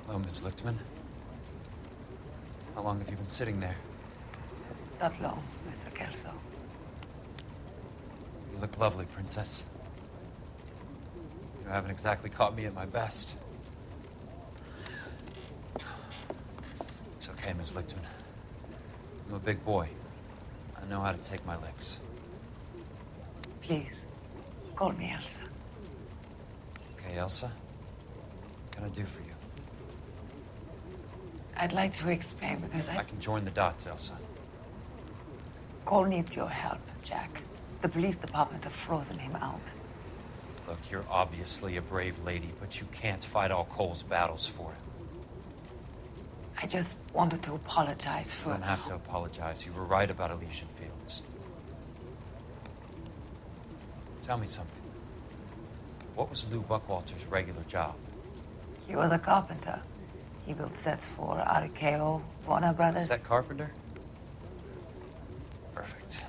Hello, Miss Lichtman. How long have you been sitting there? Not long, Mr. Kelso. You look lovely, Princess. You haven't exactly caught me at my best. It's okay, Miss Lichtman. I'm a big boy. I know how to take my licks. Please, call me Elsa. Okay, Elsa? What can I do for you? I'd like to explain because I can join the dots, Elsa. Cole needs your help, Jack. The police department have frozen him out. Look, you're obviously a brave lady, but you can't fight all Cole's battles for him. I just wanted to apologize for... You don't have to apologize. You were right about Elysian Fields. Tell me something. What was Lou Buckwalter's regular job? He was a carpenter. He built sets for RKO, Warner Brothers. Set carpenter? Perfect.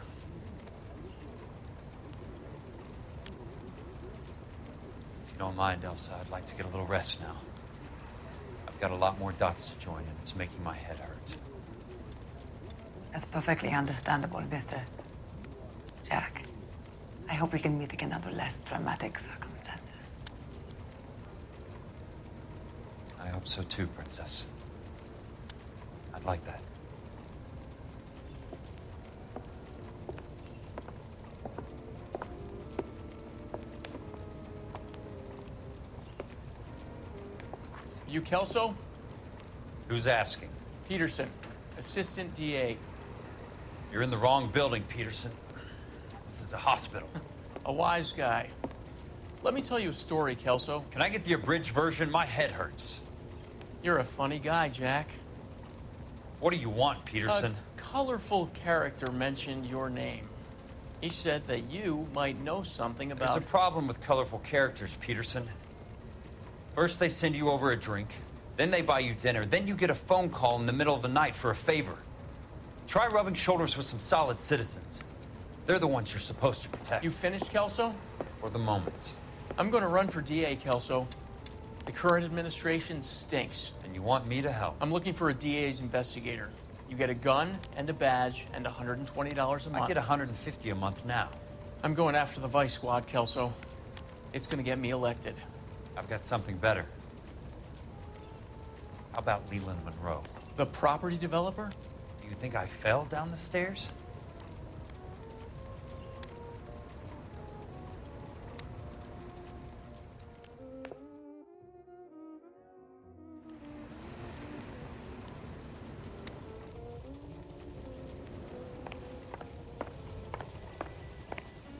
If you don't mind, Elsa, I'd like to get a little rest now. I've got a lot more dots to join, and it's making my head hurt. That's perfectly understandable, Mr. Jack. I hope we can meet again under less dramatic circumstances. I hope so too, Princess. I'd like that. You Kelso? Who's asking? Petersen, assistant DA. You're in the wrong building, Petersen. This is a hospital. A wise guy. Let me tell you a story, Kelso. Can I get the abridged version? My head hurts. You're a funny guy, Jack. What do you want, Petersen? A colorful character mentioned your name. He said that you might know something about... There's a problem with colorful characters, Petersen. First, they send you over a drink. Then they buy you dinner. Then you get a phone call in the middle of the night for a favor. Try rubbing shoulders with some solid citizens. They're the ones you're supposed to protect. You finished, Kelso? For the moment. I'm going to run for DA, Kelso. The current administration stinks. And you want me to help? I'm looking for a DA's investigator. You get a gun and a badge and $120 a month. I get $150 a month now. I'm going after the Vice Squad, Kelso. It's going to get me elected. I've got something better. How about Leland Monro? The property developer? Do you think I fell down the stairs?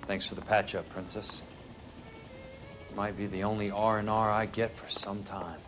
Thanks for the patch-up, Princess. Might be the only R&R I get for some time.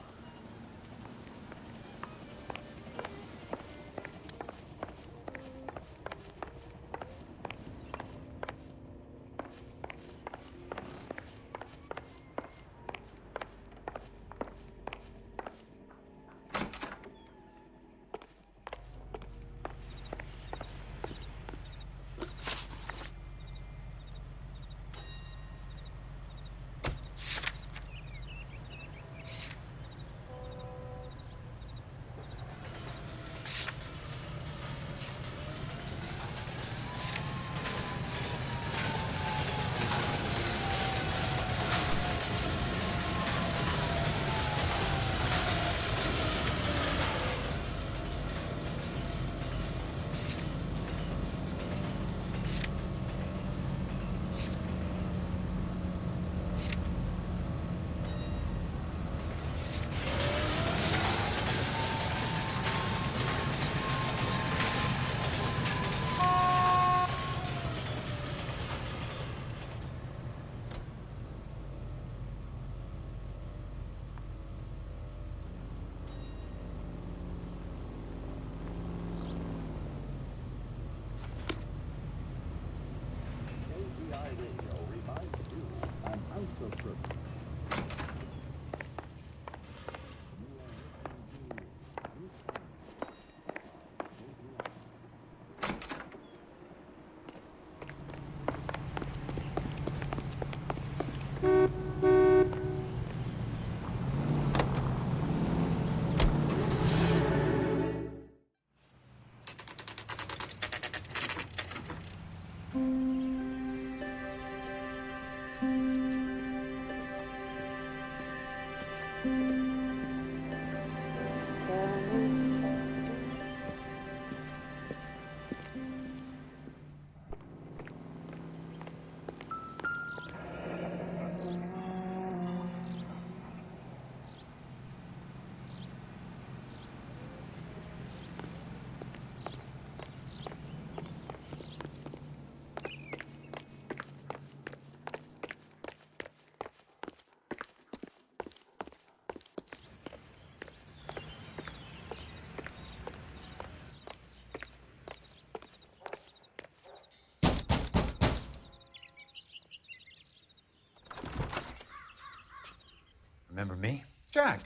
Me? Jack,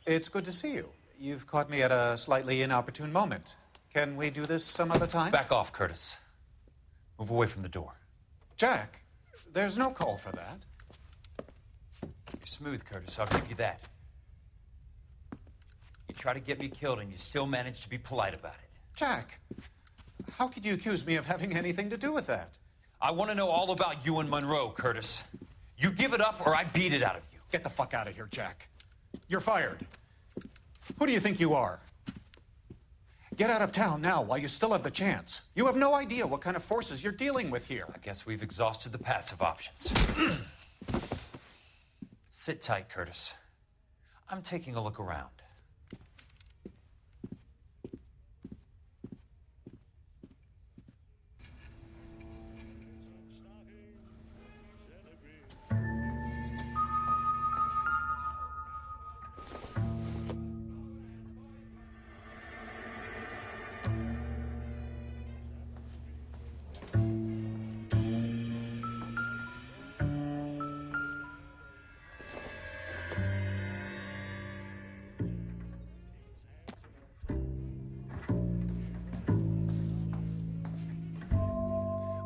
it's good to see you. You've caught me at a slightly inopportune moment. Can we do this some other time? Back off, Curtis. Move away from the door. Jack, there's no call for that. You're smooth, Curtis. I'll give you that. You try to get me killed and you still manage to be polite about it. Jack, how could you accuse me of having anything to do with that? I want to know all about you and Monroe, Curtis. You give it up or I beat it out of you. Get the fuck out of here, Jack. You're fired. Who do you think you are? Get out of town now while you still have the chance. You have no idea what kind of forces you're dealing with here. I guess we've exhausted the passive options. Sit tight, Curtis. I'm taking a look around.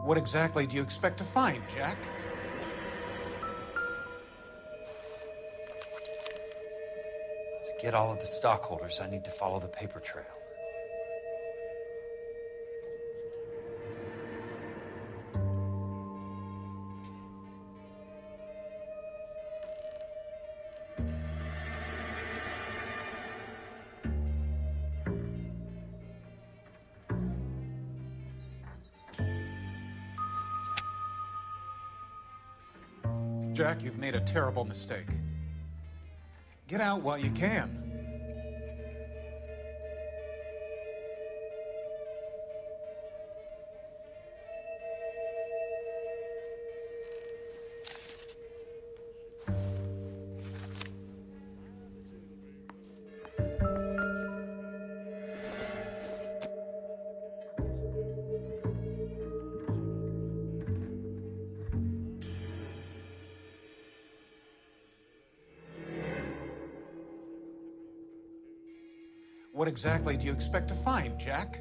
What exactly do you expect to find, Jack? To get all of the stockholders, I need to follow the paper trail. Jack, you've made a terrible mistake. Get out while you can. What exactly do you expect to find, Jack?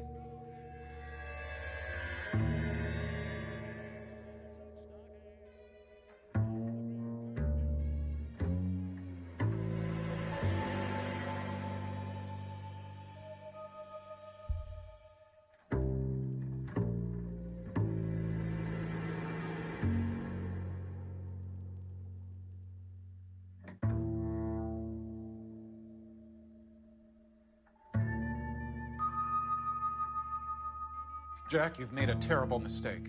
Jack, you've made a terrible mistake.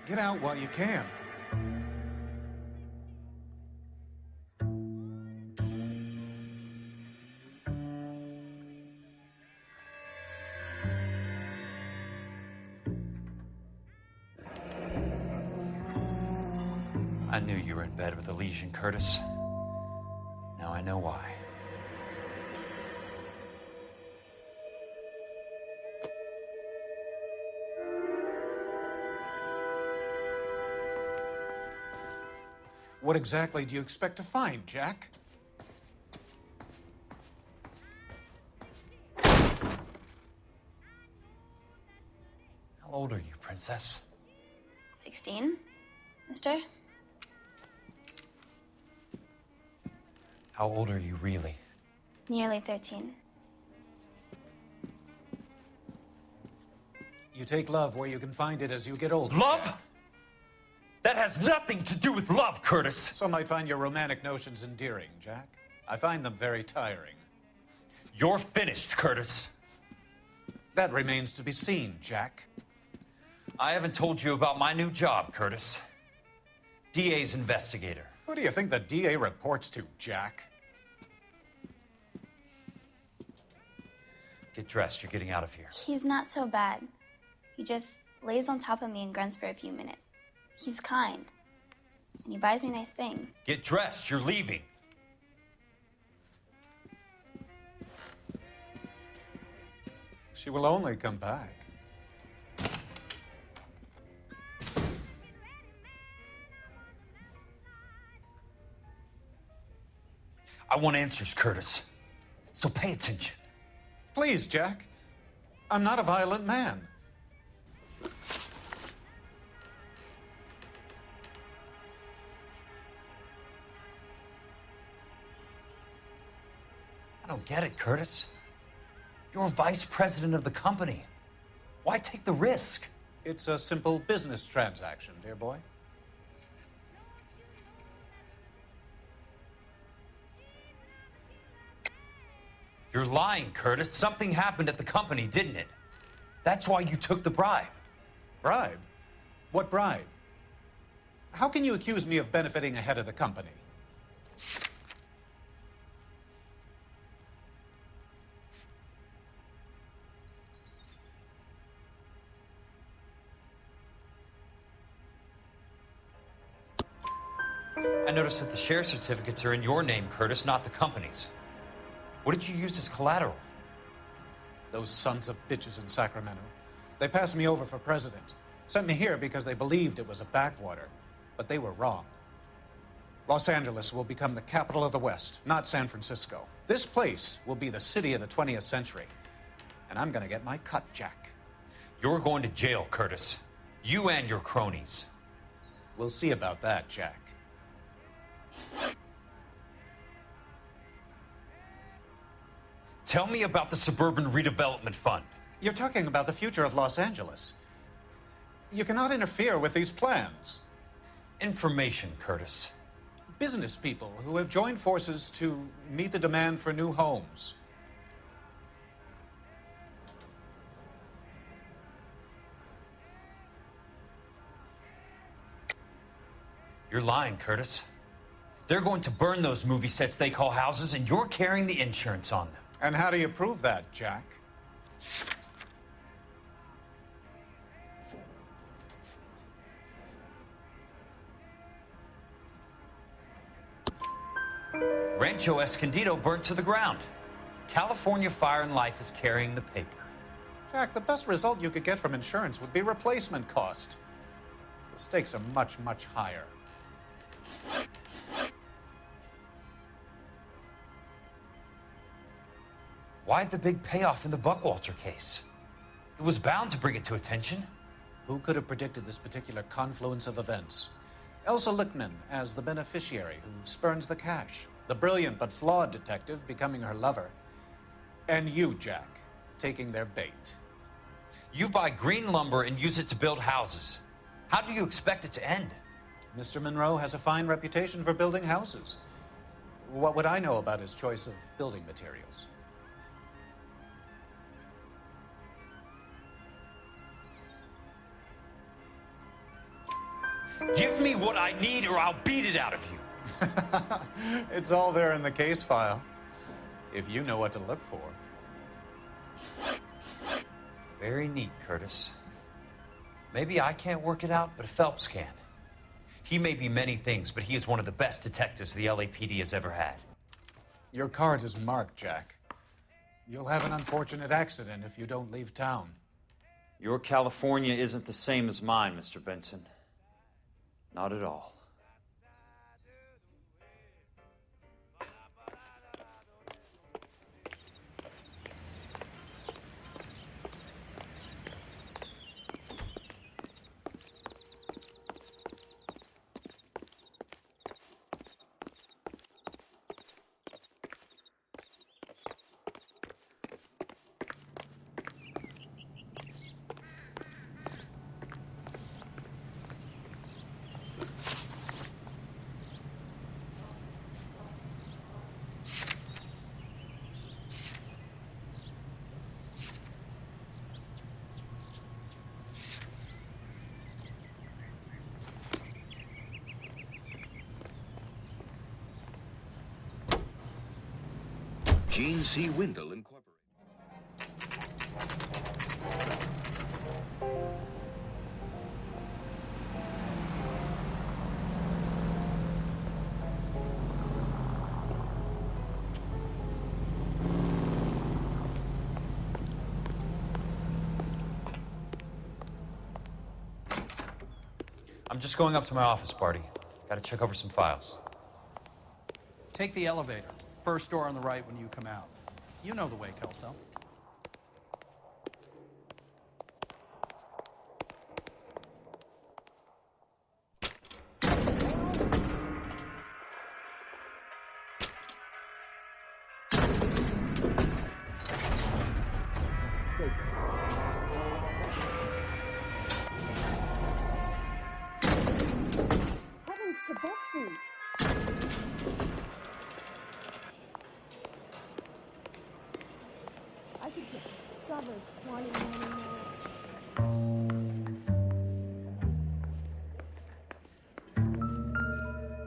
Get out while you can. I knew you were in bed with Elizian, Curtis. Now I know why. What exactly do you expect to find, Jack? How old are you, Princess? 16, mister? How old are you really? Nearly 13. You take love where you can find it as you get older. Love? That has nothing to do with love, Curtis. Some might find your romantic notions endearing, Jack. I find them very tiring. You're finished, Curtis. That remains to be seen, Jack. I haven't told you about my new job, Curtis. DA's investigator. Who do you think the DA reports to, Jack? Get dressed, you're getting out of here. He's not so bad. He just lays on top of me and grunts for a few minutes. He's kind. And he buys me nice things. Get dressed, you're leaving. She will only come back. I want answers, Curtis. So pay attention. Please, Jack. I'm not a violent man. I don't get it, Curtis. You're vice president of the company. Why take the risk? It's a simple business transaction, dear boy. You're lying, Curtis. Something happened at the company, didn't it? That's why you took the bribe. Bribe? What bribe? How can you accuse me of benefiting ahead of the company? I noticed that the share certificates are in your name, Curtis, not the company's. What did you use as collateral? Those sons of bitches in Sacramento. They passed me over for president. Sent me here because they believed it was a backwater. But they were wrong. Los Angeles will become the capital of the West, not San Francisco. This place will be the city of the 20th century. And I'm gonna get my cut, Jack. You're going to jail, Curtis. You and your cronies. We'll see about that, Jack. Tell me about the Suburban Redevelopment Fund. You're talking about the future of Los Angeles. You cannot interfere with these plans. Information, Curtis. Business people who have joined forces to meet the demand for new homes. You're lying, Curtis. They're going to burn those movie sets they call houses, and you're carrying the insurance on them. And how do you prove that, Jack? Rancho Escondido burnt to the ground. California Fire and Life is carrying the paper. Jack, the best result you could get from insurance would be replacement cost. The stakes are much, much higher. Why the big payoff in the Buckwalter case? It was bound to bring it to attention. Who could have predicted this particular confluence of events? Elsa Lichtman as the beneficiary who spurns the cash. The brilliant but flawed detective becoming her lover. And you, Jack, taking their bait. You buy green lumber and use it to build houses. How do you expect it to end? Mr. Monroe has a fine reputation for building houses. What would I know about his choice of building materials? Give me what I need or I'll beat it out of you. It's all there in the case file, if you know what to look for. Very neat, Curtis. Maybe I can't work it out, but Phelps can. He may be many things, but he is one of the best detectives the LAPD has ever had. Your card is marked, Jack. You'll have an unfortunate accident if you don't leave town. Your California isn't the same as mine, Mr. Benson. Not at all. Gene C. Wendell Incorporated. I'm just going up to my office, Barty. Gotta check over some files. Take the elevator. First door on the right when you come out. You know the way, Kelso.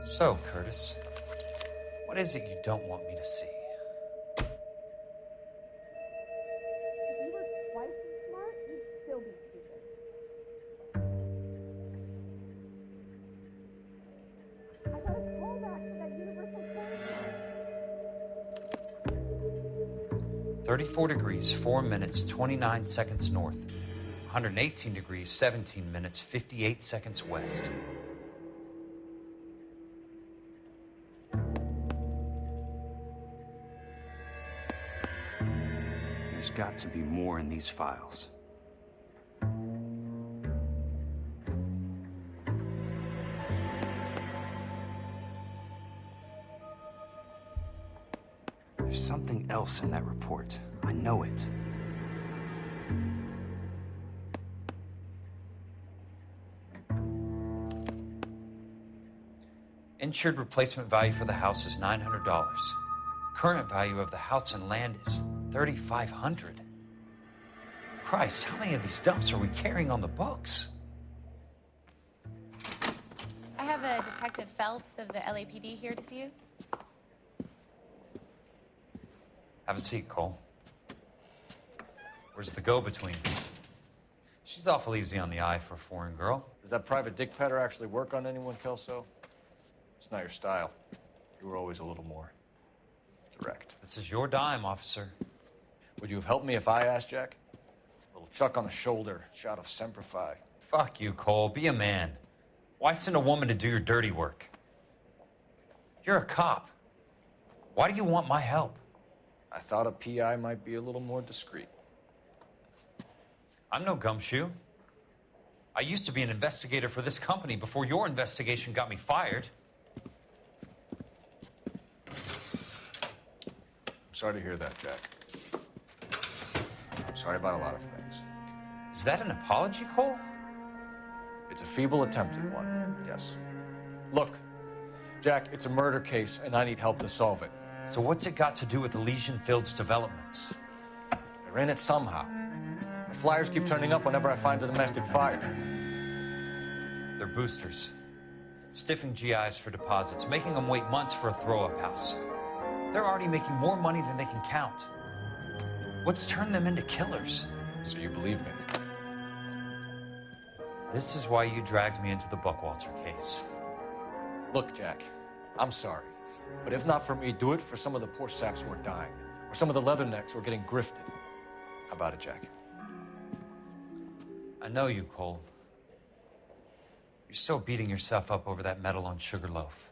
So, Curtis, what is it you don't want me to see? If you were twice as smart, you'd still be stupid. I got a call back for that universal code. 34 degrees, 4 minutes, 29 seconds north. 118 degrees, 17 minutes, 58 seconds west. There's got to be more in these files. There's something else in that report. I know it. Insured replacement value for the house is $900. Current value of the house and land is $3,500. Christ, how many of these dumps are we carrying on the books? I have a Detective Phelps of the LAPD here to see you. Have a seat, Cole. Where's the go-between? She's awful easy on the eye for a foreign girl. Does that private dick petter actually work on anyone, Kelso? It's not your style. You were always a little more direct. This is your dime, officer. Would you have helped me if I asked, Jack? A little chuck on the shoulder, shout of Semper Fi. Fuck you, Cole. Be a man. Why send a woman to do your dirty work? You're a cop. Why do you want my help? I thought a PI might be a little more discreet. I'm no gumshoe. I used to be an investigator for this company before your investigation got me fired. I'm sorry to hear that, Jack. I'm sorry about a lot of things. Is that an apology, Cole? It's a feeble attempt at one, yes. Look, Jack, it's a murder case, and I need help to solve it. So what's it got to do with Elizabeth Field's developments? They're in it somehow. The flyers keep turning up whenever I find a domestic fire. They're boosters. Stiffing GIs for deposits, making them wait months for a throw-up house. They're already making more money than they can count. What's turned them into killers? So you believe me? This is why you dragged me into the Buckwalter case. Look, Jack, I'm sorry. But if not for me, do it for some of the poor saps who are dying. Or some of the leathernecks who are getting grifted. How about it, Jack? I know you, Cole. You're still beating yourself up over that medal on Sugarloaf.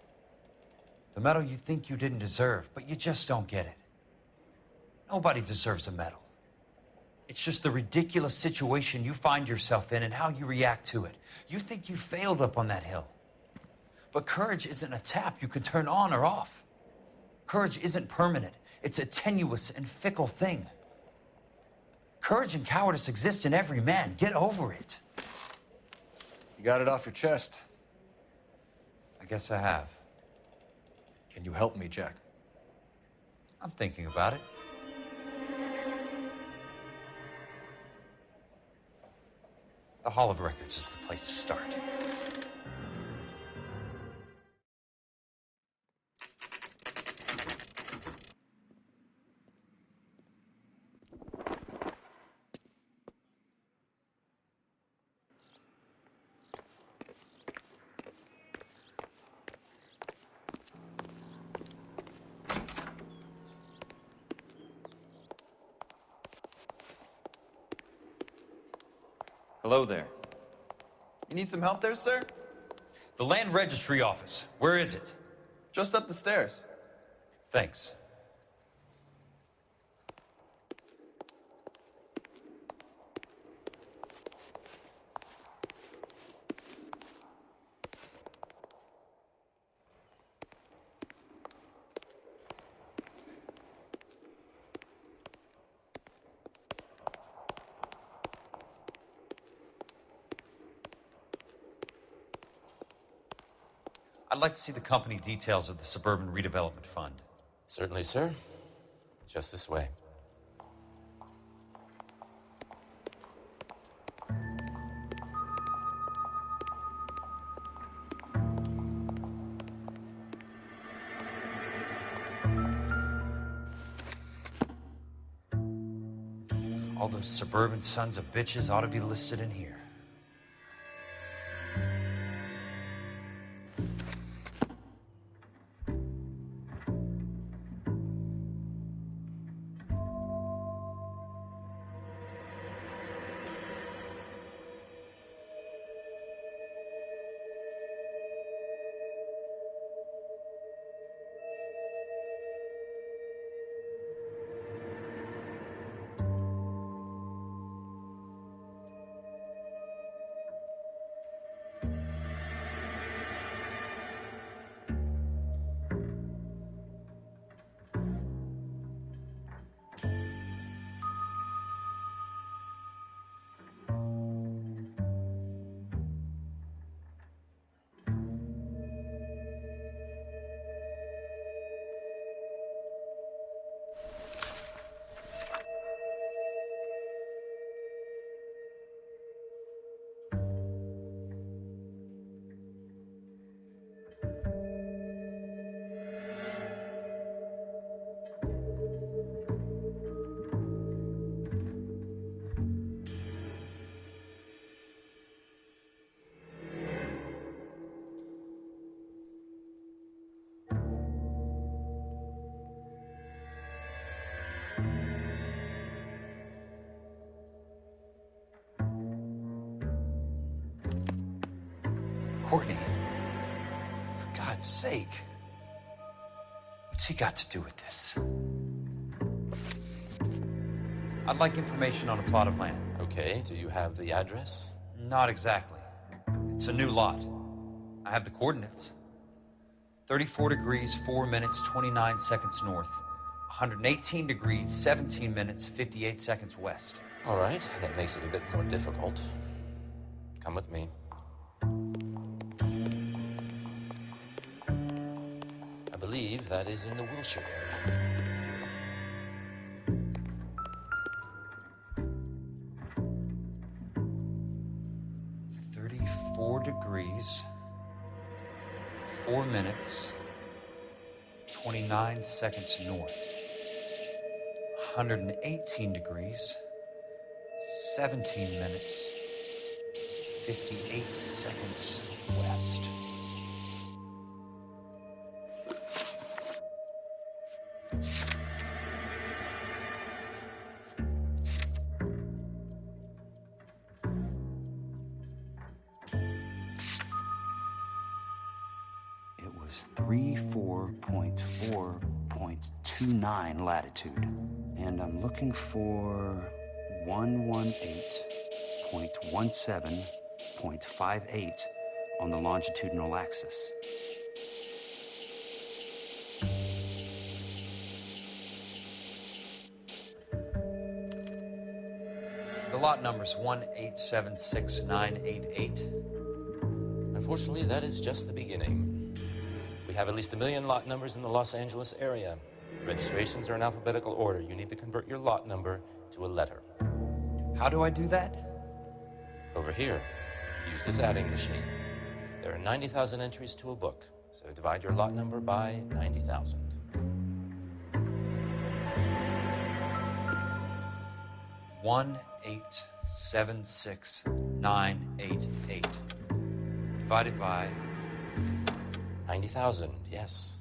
The medal you think you didn't deserve, but you just don't get it. Nobody deserves a medal. It's just the ridiculous situation you find yourself in and how you react to it. You think you failed up on that hill. But courage isn't a tap you can turn on or off. Courage isn't permanent. It's a tenuous and fickle thing. Courage and cowardice exist in every man. Get over it. You got it off your chest. I guess I have. Can you help me, Jack? I'm thinking about it. The Hall of Records is the place to start. Hello there. You need some help there, sir? The Land Registry Office. Where is it? Just up the stairs. Thanks. I'd like to see the company details of the Suburban Redevelopment Fund. Certainly, sir. Just this way. All those suburban sons of bitches ought to be listed in here. Courtney, for God's sake, what's he got to do with this? I'd like information on a plot of land. Okay, do you have the address? Not exactly. It's a new lot. I have the coordinates. 34 degrees, 4 minutes, 29 seconds north. 118 degrees, 17 minutes, 58 seconds west. All right, that makes it a bit more difficult. Come with me. I believe that is in the Wilshire area. Degrees, 4 minutes, 29 seconds north. 118 degrees, 17 minutes, 58 seconds west. It was 34.4.29 latitude, and I'm looking for 118.17.58 on the longitudinal axis. The lot number's 1876988. Unfortunately, that is just the beginning. We have at least 1 million lot numbers in the Los Angeles area. The registrations are in alphabetical order. You need to convert your lot number to a letter. How do I do that? Over here, use this adding machine. There are 90,000 entries to a book, so divide your lot number by 90,000. One 1876988 divided by 90,000, yes.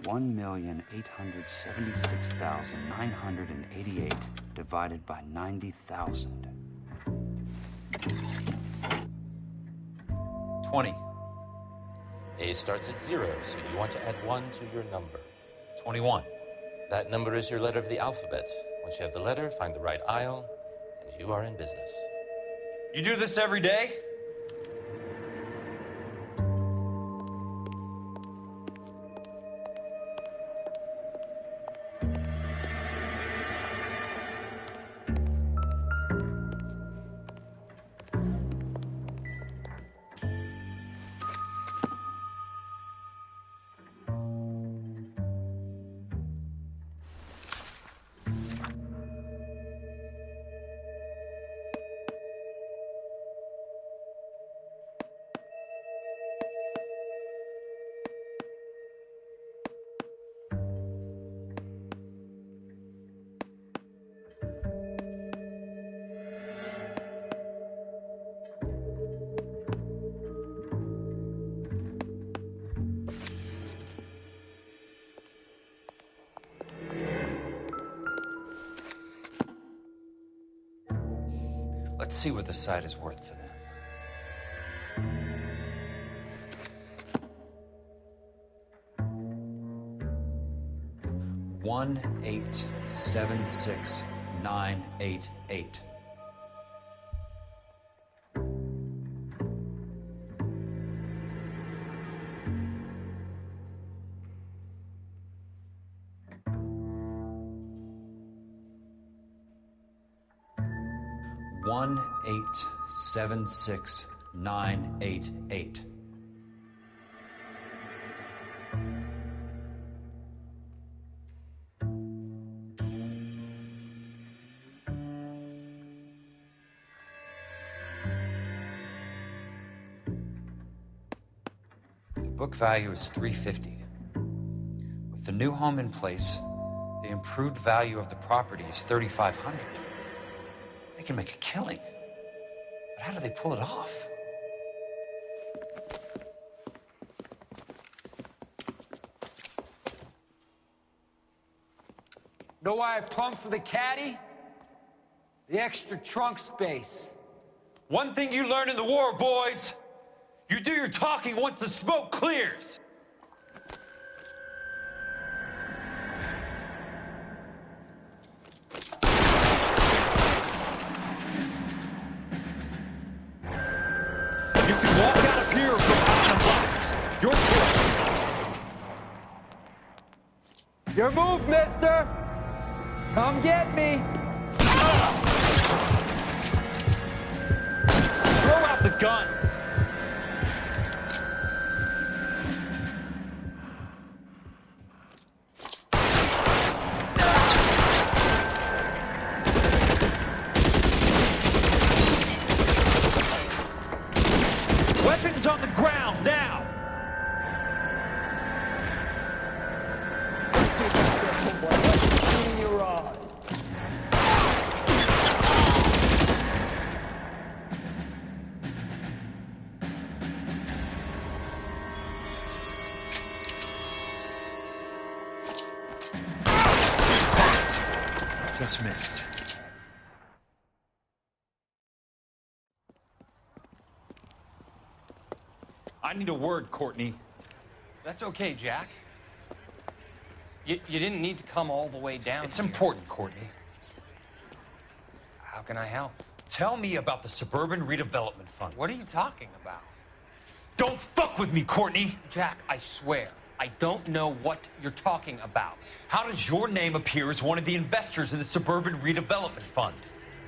$1,876,988 divided by 90,000. 20. A starts at 0, so you want to add 1 to your number. 21. That number is your letter of the alphabet. Once you have the letter, find the right aisle, and you are in business. You do this every day? Let's see what the site is worth to them. 1876988. One 1876988. The book value is $350. With the new home in place, the improved value of the property is $3,500. They can make a killing. But how do they pull it off? Know why I plumbed for the caddy? The extra trunk space. One thing you learn in the war, boys. You do your talking once the smoke clears. You can walk out of here or go out in a box. Your choice. Your move, mister! Come get me! Throw out the guns. Weapons on the ground now. Just missed. I need a word, Courtney. That's okay, Jack. You didn't need to come all the way down. It's important, Courtney. How can I help? Tell me about the Suburban Redevelopment Fund. What are you talking about? Don't fuck with me, Courtney! Jack, I swear, I don't know what you're talking about. How does your name appear as one of the investors in the Suburban Redevelopment Fund?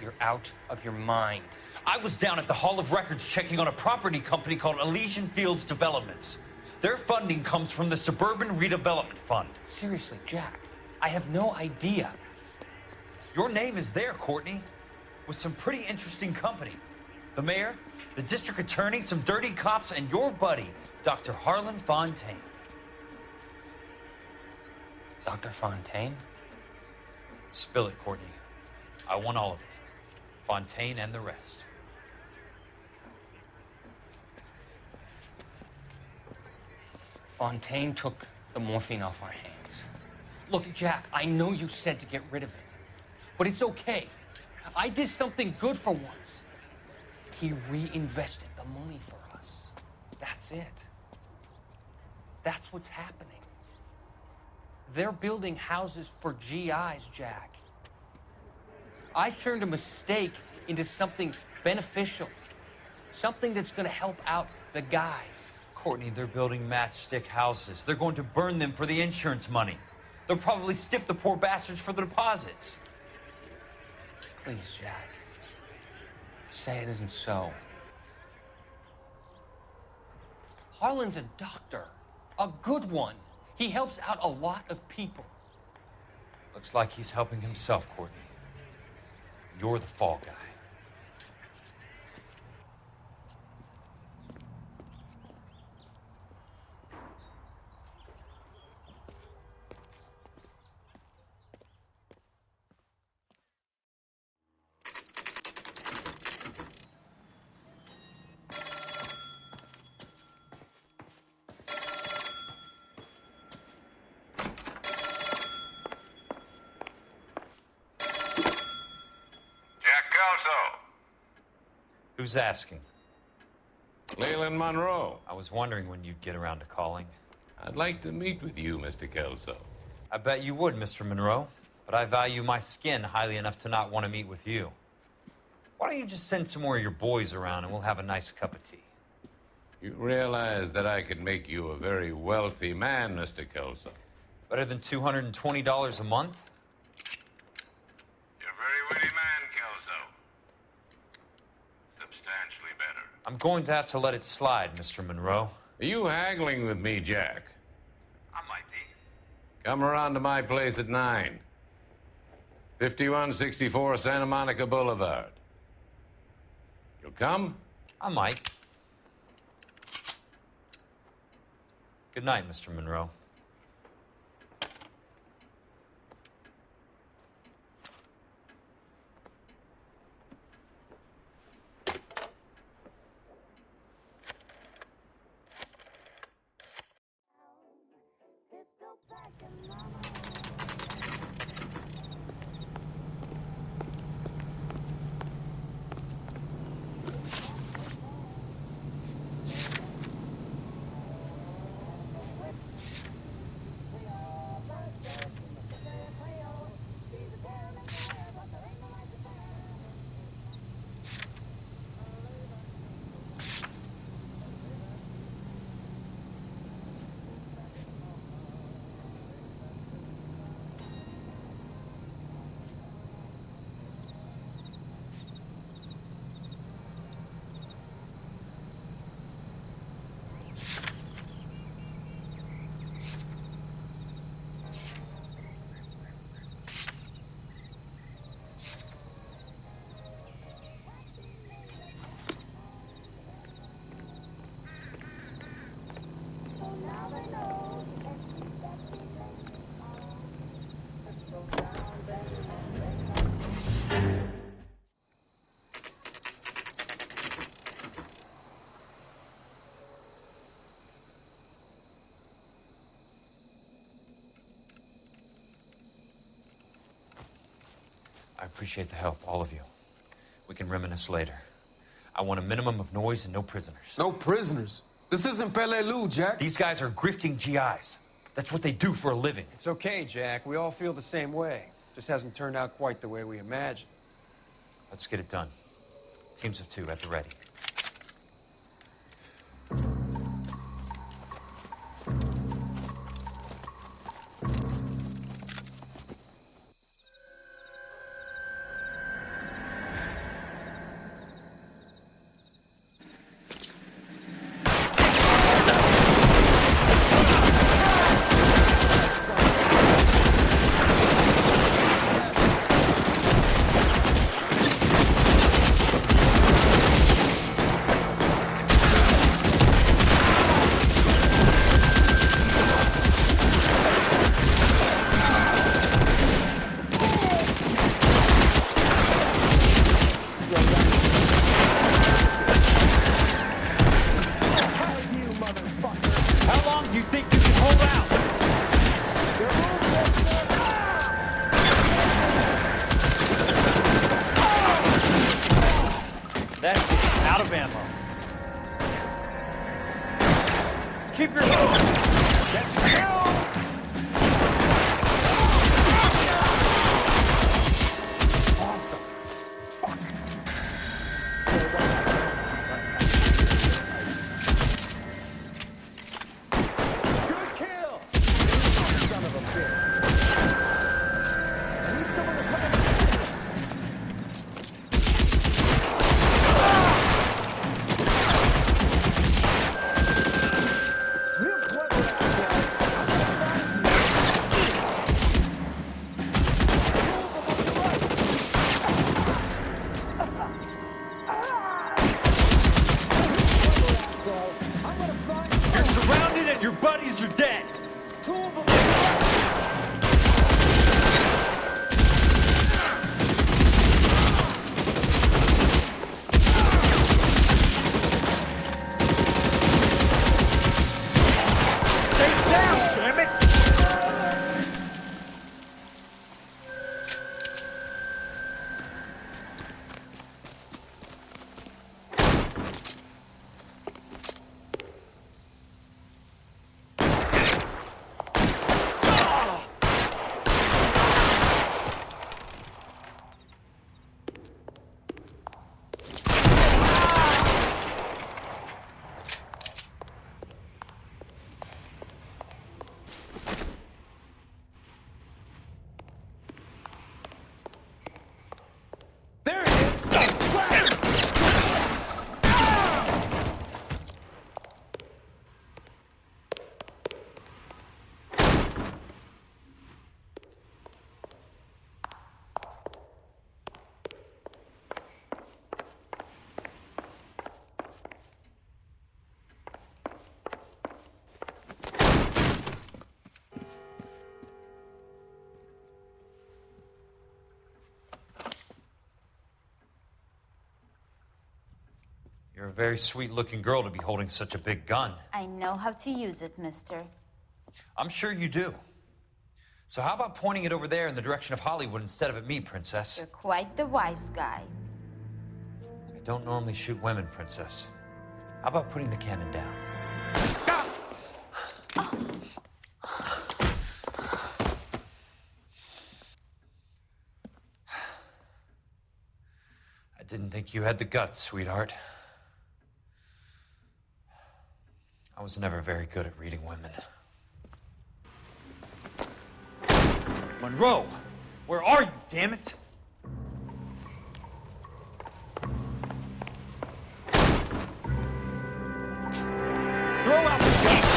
You're out of your mind. I was down at the Hall of Records checking on a property company called Elysian Fields Developments. Their funding comes from the Suburban Redevelopment Fund. Seriously, Jack, I have no idea. Your name is there, Courtney, with some pretty interesting company. The mayor, the district attorney, some dirty cops, and your buddy, Dr. Harlan Fontaine. Dr. Fontaine? Spill it, Courtney. I want all of it. Fontaine and the rest. Fontaine took the morphine off our hands. Look, Jack, I know you said to get rid of it, but it's okay. I did something good for once. He reinvested the money for us. That's it. That's what's happening. They're building houses for GIs, Jack. I turned a mistake into something beneficial. Something that's gonna help out the guys. Courtney, they're building matchstick houses. They're going to burn them for the insurance money. They'll probably stiff the poor bastards for the deposits. Please, Jack. Say it isn't so. Harlan's a doctor. A good one. He helps out a lot of people. Looks like he's helping himself, Courtney. You're the fall guy. Who's asking? Leland Monro. I was wondering when you'd get around to calling. I'd like to meet with you, Mr. Kelso. I bet you would, Mr. Monroe. But I value my skin highly enough to not want to meet with you. Why don't you just send some more of your boys around and we'll have a nice cup of tea? You realize that I could make you a very wealthy man, Mr. Kelso. Better than $220 a month? You're a very witty man, Kelso. Substantially better. I'm going to have to let it slide, Mr. Monroe. Are you haggling with me, Jack? I might be. Come around to my place at 9. 5164 Santa Monica Boulevard. You'll come? I might. Good night, Mr. Monroe. I appreciate the help, all of you. We can reminisce later. I want a minimum of noise and no prisoners. No prisoners? This isn't Peleliu, Jack. These guys are grifting GIs. That's what they do for a living. It's okay, Jack. We all feel the same way. Just hasn't turned out quite the way we imagined. Let's get it done. Teams of 2 at the ready. That's it. Out of ammo. Keep your move. That's kill. Stay down, damn it! You're a very sweet-looking girl to be holding such a big gun. I know how to use it, mister. I'm sure you do. So how about pointing it over there in the direction of Hollywood instead of at me, Princess? You're quite the wise guy. I don't normally shoot women, Princess. How about putting the cannon down? I didn't think you had the guts, sweetheart. I was never very good at reading women. Monroe! Where are you, damn it? Throw out the gun!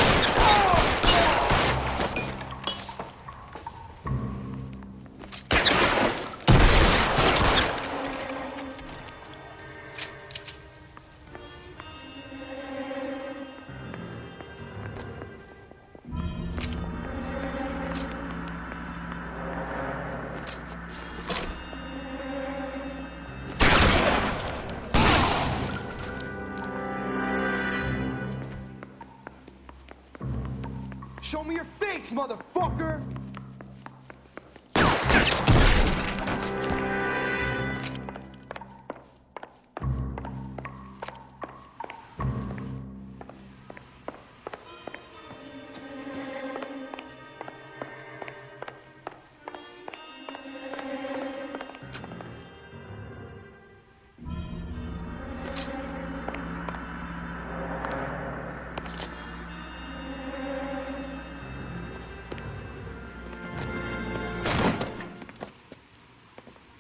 Show me your face, motherfucker!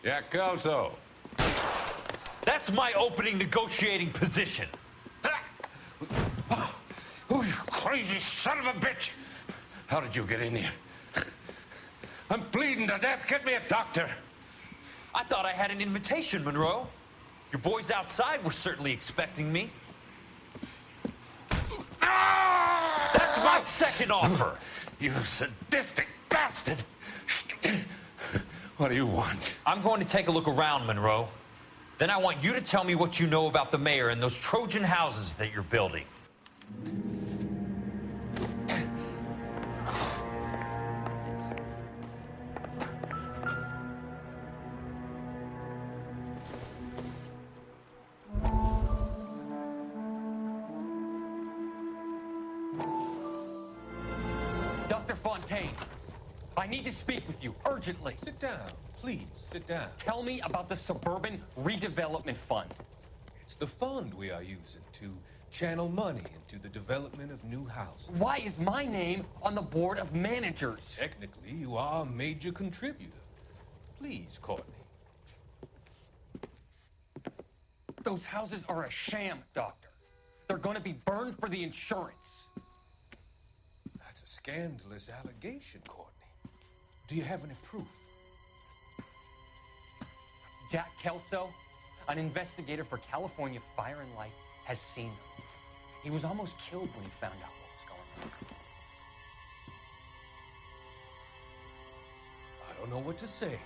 Jack Kelso. That's my opening negotiating position. Oh, you crazy son of a bitch! How did you get in here? I'm bleeding to death. Get me a doctor. I thought I had an invitation, Monroe. Your boys outside were certainly expecting me. That's my second offer. You sadistic bastard! What do you want? I'm going to take a look around, Monroe. Then I want you to tell me what you know about the mayor and those Trojan houses that you're building. Dr. Fontaine, I need to speak with you urgently. Sit down. Please, sit down. Tell me about the Suburban Redevelopment Fund. It's the fund we are using to channel money into the development of new houses. Why is my name on the board of managers? Technically, you are a major contributor. Please, Courtney. Those houses are a sham, Doctor. They're going to be burned for the insurance. That's a scandalous allegation, Courtney. Do you have any proof? Jack Kelso, an investigator for California Fire and Life, has seen them. He was almost killed when he found out what was going on. I don't know what to say.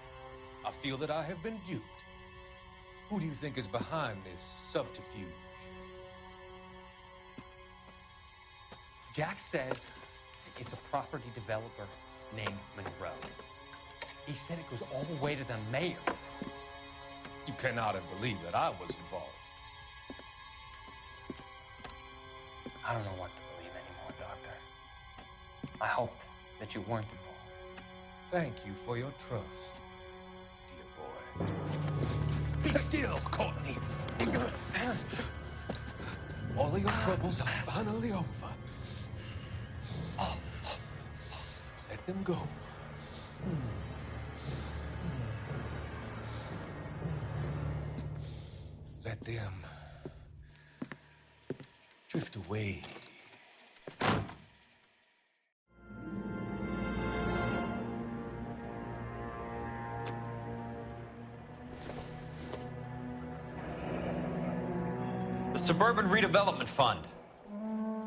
I feel that I have been duped. Who do you think is behind this subterfuge? Jack says It's a property developer named Monroe. He said it goes all the way to the mayor. You cannot have believed that I was involved. I don't know what to believe anymore, Doctor. I hope that you weren't involved. Thank you for your trust, dear boy. Be still, Courtney. All of your troubles are finally over. Let them go. Let them drift away. The Suburban Redevelopment Fund.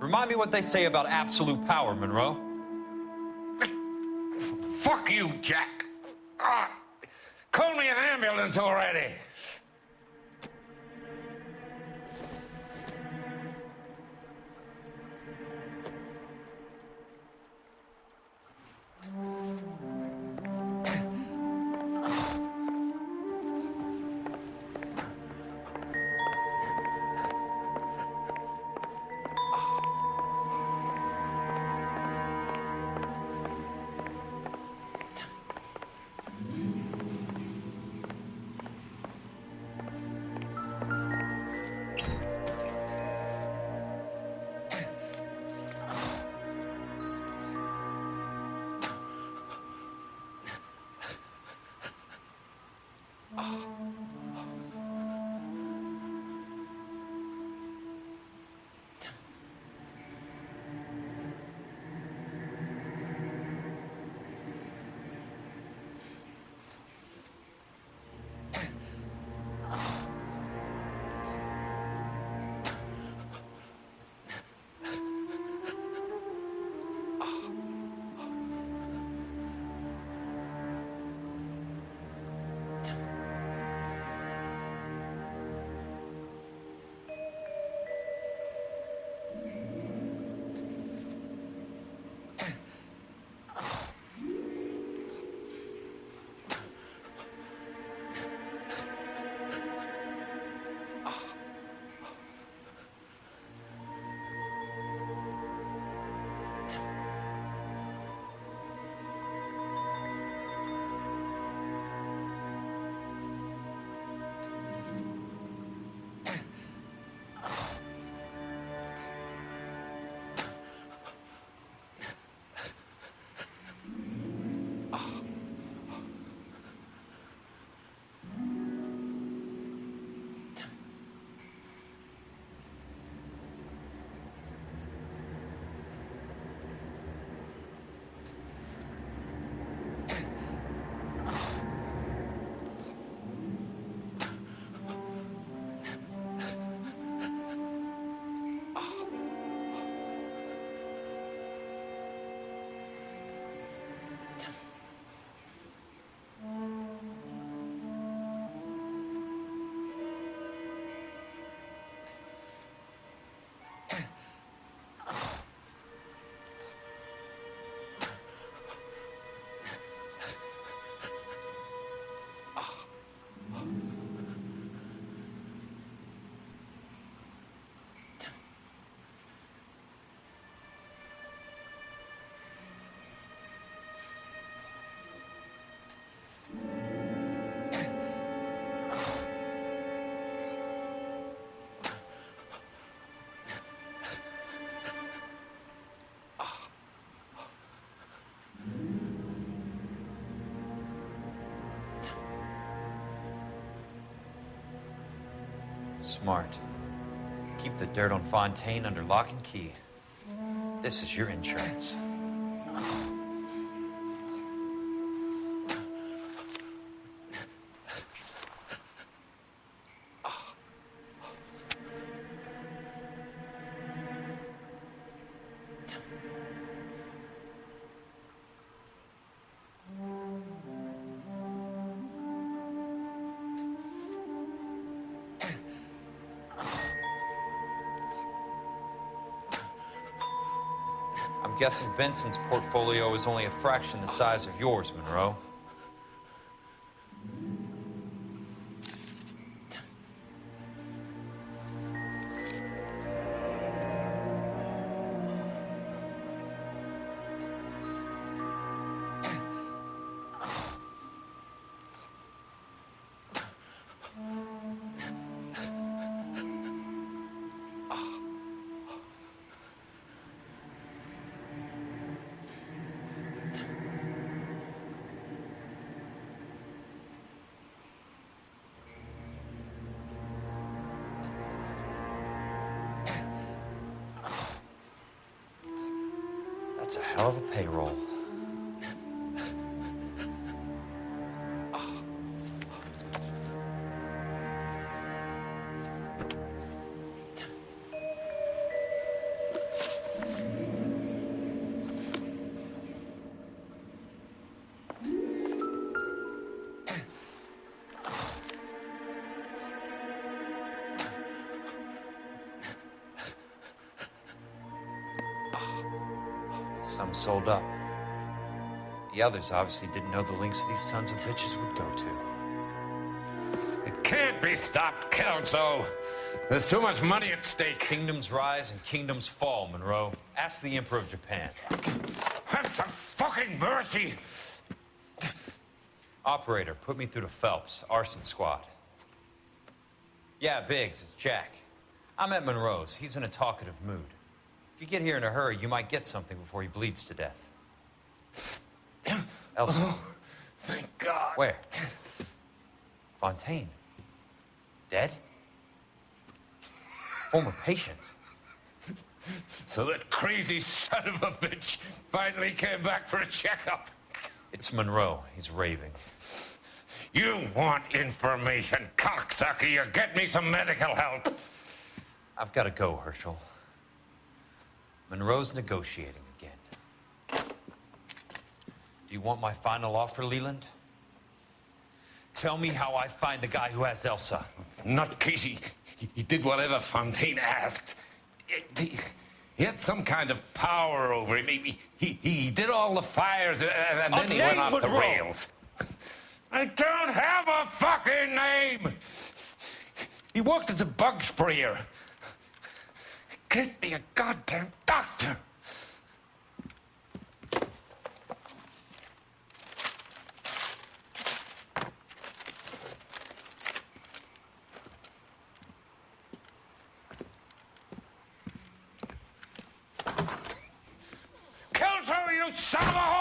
Remind me what they say about absolute power, Monroe. Fuck you, Jack. Call me an ambulance already. Smart. Keep the dirt on Fontaine under lock and key. This is your insurance. guessing Benson's portfolio is only a fraction the size of yours, Monroe. That's a hell of a payroll. Some sold up. The others obviously didn't know the links these sons of bitches would go to. It can't be stopped, Kelso. There's too much money at stake. Kingdoms rise and kingdoms fall, Monroe. Ask the Emperor of Japan. Have some fucking mercy! Operator, put me through to Phelps, arson squad. Yeah, Biggs, it's Jack. I'm at Monroe's. He's in a talkative mood. If you get here in a hurry, you might get something before he bleeds to death. Elsa. Oh, thank God. Where? Fontaine. Dead? Former patient. So that crazy son of a bitch finally came back for a checkup. It's Monroe. He's raving. You want information, cocksucker. You get me some medical help. I've got to go, Herschel. Monroe's negotiating again. Do you want my final offer, Leland? Tell me how I find the guy who has Elsa. Not Casey. He did whatever Fontaine asked. He had some kind of power over him. He did all the fires, and then he went off the rails. I don't have a fucking name! He worked as a bug sprayer. Get me a goddamn doctor! Kelso, you son of a